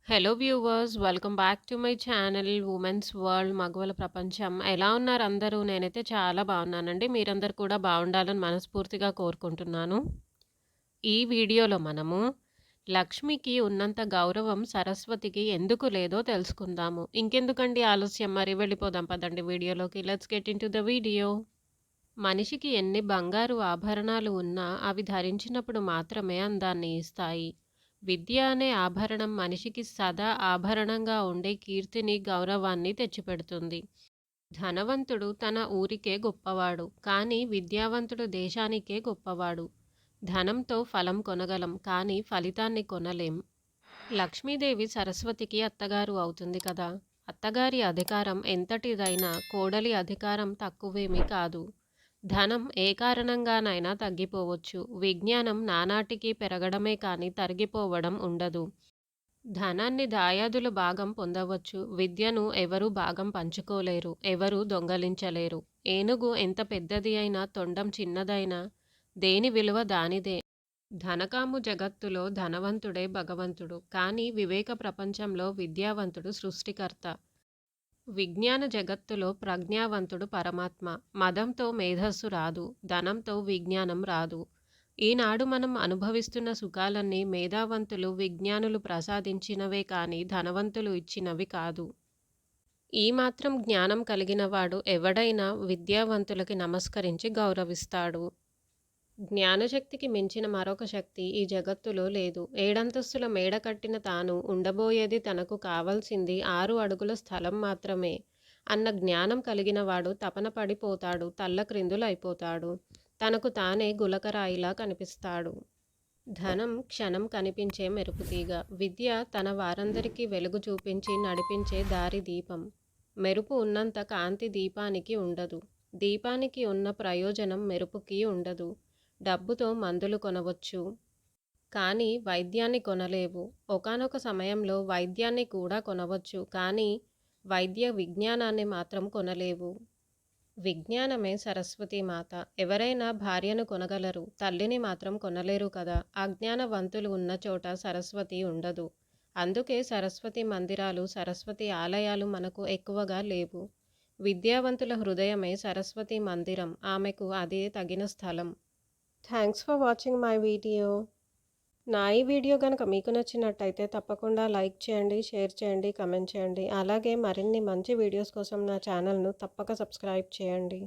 Hello viewers, welcome back to my channel women's world మగవల ప్రపంచం. ఎలా ఉన్నారు అందరూ? నేనైతే చాలా బాగున్నానండి. మీరందరూ కూడా బాగుండాలని మనస్ఫూర్తిగా కోరుకుంటున్నాను. ఈ వీడియోలో మనము లక్ష్మికి ఉన్నంత గౌరవం సరస్వతికి ఎందుకు లేదో తెలుసుకుందాము. ఇంకెందుకండి ఆలస్యం, మరి వెళ్ళిపోదాం పదండి వీడియోలోకి. Let's get in to the video. మనిషికి ఎన్ని బంగారు ఆభరణాలు ఉన్నా అవి ధరించినప్పుడు మాత్రమే అందాన్ని ఇస్తాయి. విద్య అనే ఆభరణం మనిషికి సదా ఆభరణంగా ఉండే కీర్తిని, గౌరవాన్ని తెచ్చిపెడుతుంది. ధనవంతుడు తన ఊరికే గొప్పవాడు, కానీ విద్యావంతుడు దేశానికే గొప్పవాడు. ధనంతో ఫలం కొనగలం, కానీ ఫలితాన్ని కొనలేం. లక్ష్మీదేవి సరస్వతికి అత్తగారు అవుతుంది కదా! అత్తగారి అధికారం ఎంతటిదైనా కోడలి అధికారం తక్కువేమీ కాదు. ధనం ఏ కారణంగానైనా తగ్గిపోవచ్చు. విజ్ఞానం నానాటికి పెరగడమే కానీ తరిగిపోవడం ఉండదు. ధనాన్ని దాయాదులు భాగం పొందవచ్చు. విద్యను ఎవరూ భాగం పంచుకోలేరు. ఎవరూ దొంగలించలేరు. ఏనుగు ఎంత పెద్దది అయినా, తొండం చిన్నదైనా దేని విలువ దానిదే. ధనకాము జగత్తులో ధనవంతుడే భగవంతుడు. కానీ వివేక ప్రపంచంలో విద్యావంతుడు సృష్టికర్త. విజ్ఞాన జగత్తులో ప్రజ్ఞావంతుడు పరమాత్మ. మదంతో మేధస్సు రాదు. ధనంతో విజ్ఞానం రాదు. ఈనాడు మనం అనుభవిస్తున్న సుఖాలన్నీ మేధావంతులు, విజ్ఞానులు ప్రసాదించినవే కానీ ధనవంతులు ఇచ్చినవి కాదు. ఈ మాత్రం జ్ఞానం కలిగినవాడు ఎవడైనా విద్యావంతులకి నమస్కరించి గౌరవిస్తాడు. జ్ఞానశక్తికి మించిన మరొక శక్తి ఈ జగత్తులో లేదు. ఏడంతస్తుల మేడ కట్టిన తాను ఉండబోయేది తనకు కావలసింది 6 అడుగుల స్థలం మాత్రమే అన్న జ్ఞానం కలిగినవాడు తపన పడిపోతాడు, తల్లక్రిందులైపోతాడు. తనకు తానే గులకరాయిలా కనిపిస్తాడు. ధనం క్షణం కనిపించే మెరుపుతీగ. విద్య తన వారందరికీ వెలుగు చూపించి నడిపించే దారి దీపం. మెరుపు ఉన్నంత కాంతి దీపానికి ఉండదు. దీపానికి ఉన్న ప్రయోజనం మెరుపుకి ఉండదు. డబ్బుతో మందులు కొనవచ్చు, కానీ వైద్యాన్ని కొనలేవు. ఒకానొక సమయంలో వైద్యాన్ని కూడా కొనవచ్చు, కానీ వైద్య విజ్ఞానాన్ని మాత్రం కొనలేవు. విజ్ఞానమే సరస్వతి మాత. ఎవరైనా భార్యను కొనగలరు, తల్లిని మాత్రం కొనలేరు కదా! అజ్ఞానవంతులు ఉన్న చోట సరస్వతి ఉండదు. అందుకే సరస్వతి మందిరాలు, సరస్వతి ఆలయాలు మనకు ఎక్కువగా లేవు. విద్యావంతుల హృదయమే సరస్వతి మందిరం. ఆమెకు అదే తగిన స్థలం. Thanks for watching my video. నా ఈ వీడియో కనుక మీకు నచ్చినట్టయితే తప్పకుండా లైక్ చేయండి, షేర్ చేయండి, కమెంట్ చేయండి. అలాగే మరిన్ని మంచి వీడియోస్ కోసం నా ఛానల్ను తప్పక సబ్స్క్రైబ్ చేయండి.